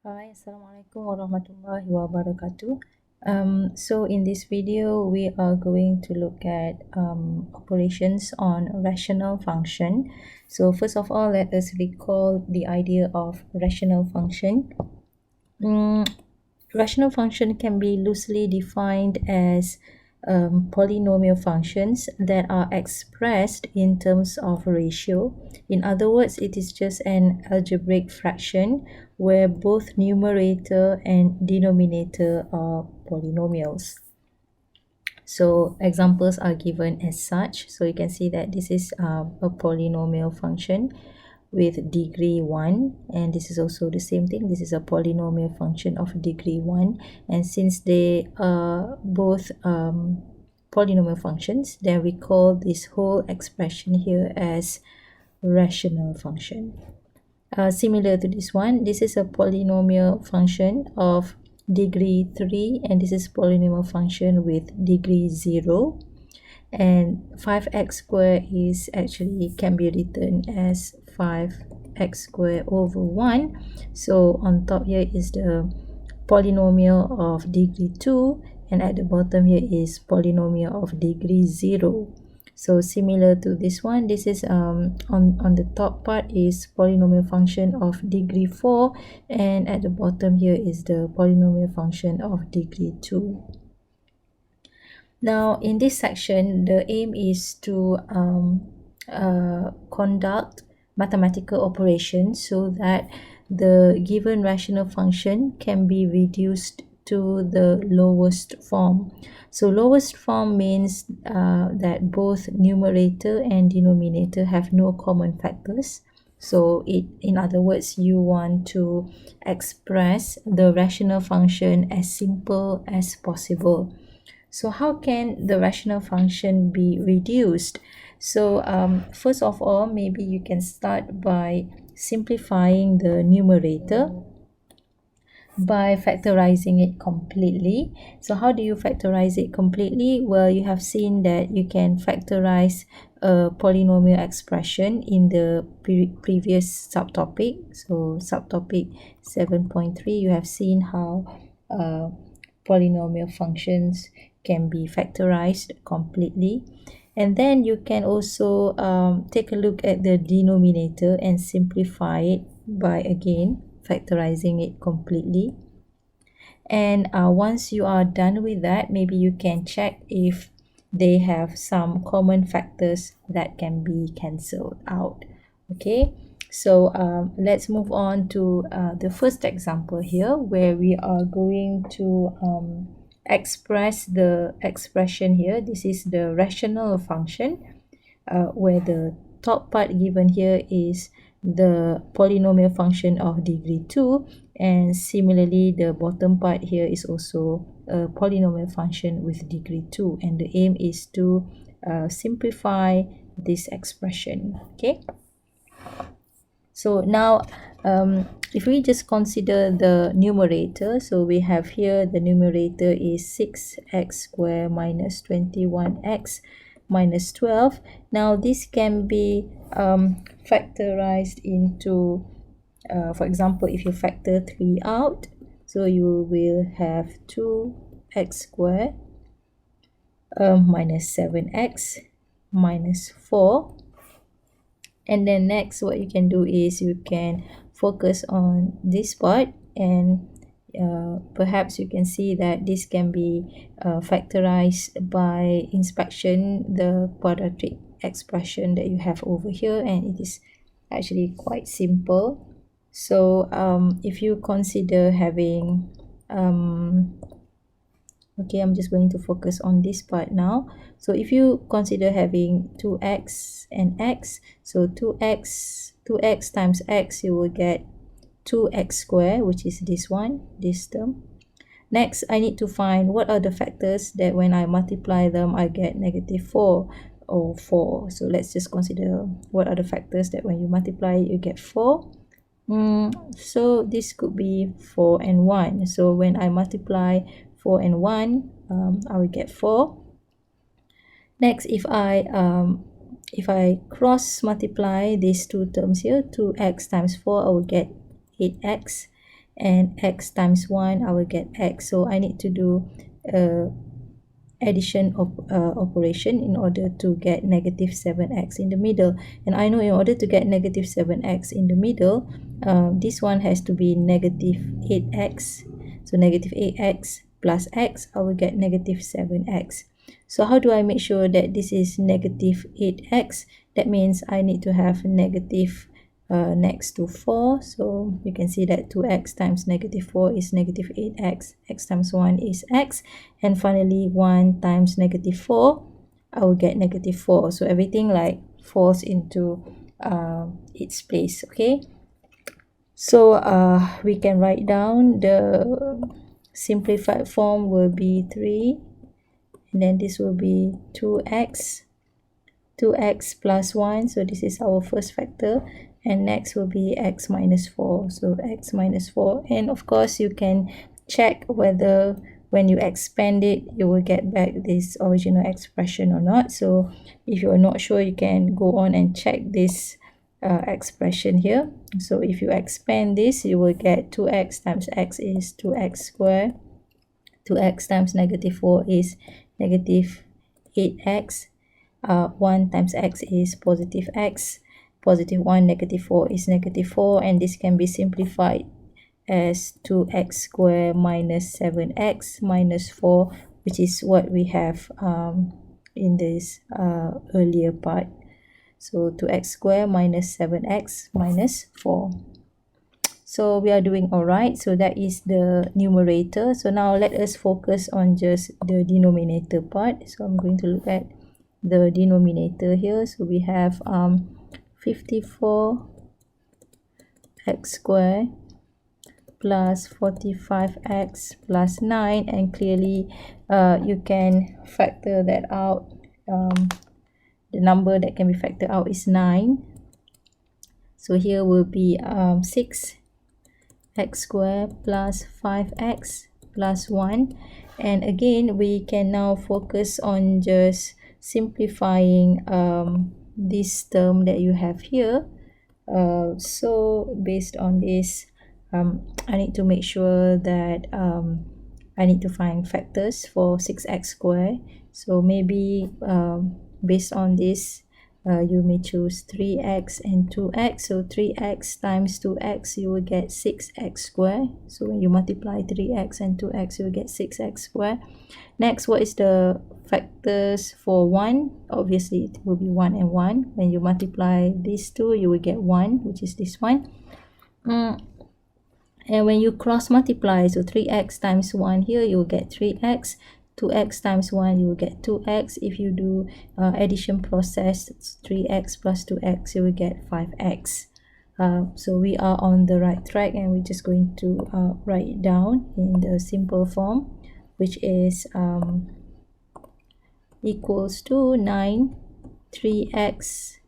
Hi, Assalamualaikum warahmatullahi wabarakatuh. So in this video, we are going to look at operations on rational function. So first of all, let us recall the idea of rational function. Rational function can be loosely defined as polynomial functions that are expressed in terms of ratio. In other words, it is just an algebraic fraction where both numerator and denominator are polynomials. So examples are given as such. So you can see that this is a polynomial function with degree 1, and this is also the same thing. This is a polynomial function of degree 1, and since they are both polynomial functions, then we call this whole expression here as rational function. Similar to this one, this is a polynomial function of degree 3, and this is polynomial function with degree 0, and 5x squared is actually can be written as 5x squared over 1. So on top here is the polynomial of degree 2, and at the bottom here is polynomial of degree 0. So similar to this one, this is on the top part is polynomial function of degree 4, and at the bottom here is the polynomial function of degree 2. Now in this section, the aim is to conduct mathematical operations so that the given rational function can be reduced to the lowest form. So lowest form means that both numerator and denominator have no common factors. So in other words, you want to express the rational function as simple as possible. So how can the rational function be reduced? So first of all, maybe you can start by simplifying the numerator by factorizing it completely. So how do you factorize it completely? Well, you have seen that you can factorize a polynomial expression in the previous subtopic. So subtopic 7.3, you have seen how polynomial functions can be factorized completely. And then you can also take a look at the denominator and simplify it by again factorizing it completely. And once you are done with that, maybe you can check if they have some common factors that can be cancelled out. Okay, so let's move on to the first example here, where we are going to express the expression here. This is the rational function, where the top part given here is the polynomial function of degree 2, and similarly the bottom part here is also a polynomial function with degree 2, and the aim is to simplify this expression. Okay, so now if we just consider the numerator, so we have here the numerator is 6x squared minus 21x minus 12. Now this can be factorized into, for example, if you factor 3 out, so you will have 2x squared minus 7x minus 4. And then next, what you can do is you can focus on this part, and perhaps you can see that this can be factorized by inspection the quadratic expression that you have over here, and it is actually quite simple. So if you consider having okay, I'm just going to focus on this part now. So if you consider having 2x and x, so 2x times x, you will get 2x squared, which is this one, this term. Next, I need to find what are the factors that when I multiply them, I get negative 4 or 4. So let's just consider what are the factors that when you multiply, you get 4. So this could be 4 and 1. So when I multiply 4 and 1, I will get 4. Next, if I cross multiply these two terms here, 2x times 4, I will get 8x. and x times 1, I will get x. So I need to do addition operation in order to get negative 7x in the middle. And I know in order to get negative 7x in the middle, this one has to be negative 8x. So negative 8x plus x, I will get negative 7x. So how do I make sure that this is negative 8x? That means I need to have negative next to 4. So you can see that 2x times negative 4 is negative 8x. X times 1 is x. And finally, 1 times negative 4, I will get negative 4. So everything like falls into its place, okay? So we can write down the simplified form will be 3. And then this will be 2x plus 1. So this is our first factor. And next will be x minus 4. So x minus 4. And of course, you can check whether when you expand it, you will get back this original expression or not. So if you're not sure, you can go on and check this expression here. So if you expand this, you will get 2x times x is 2x squared. 2x times negative 4 is negative 8x. 1 times x is positive x. Positive 1, negative 4 is negative 4. And this can be simplified as 2x squared minus 7x minus 4, which is what we have in this earlier part. So 2x squared minus 7x minus 4. So we are doing all right. So that is the numerator. So now let us focus on just the denominator part. So I'm going to look at the denominator here. So we have 54x squared plus 45x plus 9, and clearly you can factor that out. The number that can be factored out is 9. So here will be 6x squared plus 5x plus 1. And again, we can now focus on just simplifying this term that you have here. So based on this, I need to make sure that I need to find factors for 6x squared. So maybe based on this, you may choose 3x and 2x. So 3x times 2x, you will get 6x squared. So when you multiply 3x and 2x, you will get 6x squared. Next, what is the factors for 1? Obviously, it will be 1 and 1. When you multiply these two, you will get 1, which is this one. And when you cross multiply, so 3x times 1 here, you will get 3x. 2x times 1, you will get 2x. If you do addition process, it's 3x plus 2x, you will get 5x. So we are on the right track, and we're just going to write it down in the simple form, which is equals to 9 3x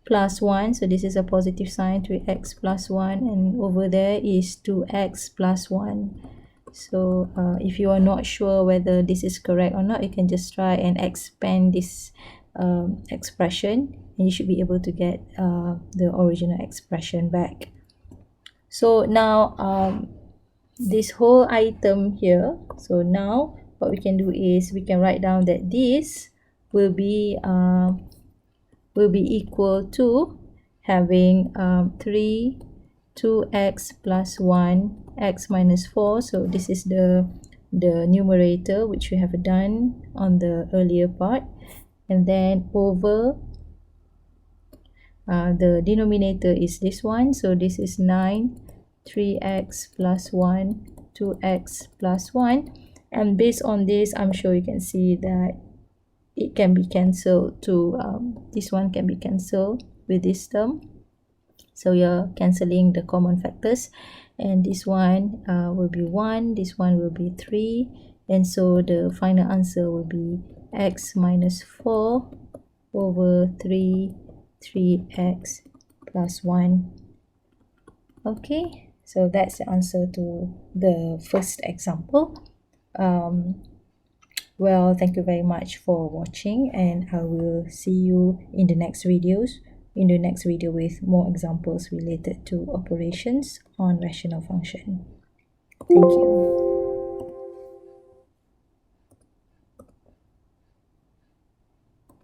plus 1. So this is a positive sign, 3x plus 1, and over there is 2x plus 1. So if you are not sure whether this is correct or not, you can just try and expand this expression, and you should be able to get the original expression back. So now this whole item here, so now what we can do is we can write down that this will be equal to having 2x plus 1 x minus 4. So this is the numerator which we have done on the earlier part, and then over the denominator is this one. So this is 9 3x plus 1 2x plus 1, and based on this, I'm sure you can see that it can be cancelled to this one can be cancelled with this term. So you're cancelling the common factors, and this one will be 1, this one will be 3, and so the final answer will be x minus 4 over 3x plus 1. Okay, so that's the answer to the first example. Well, thank you very much for watching, and I will see you in the next video with more examples related to operations on rational function. Thank you.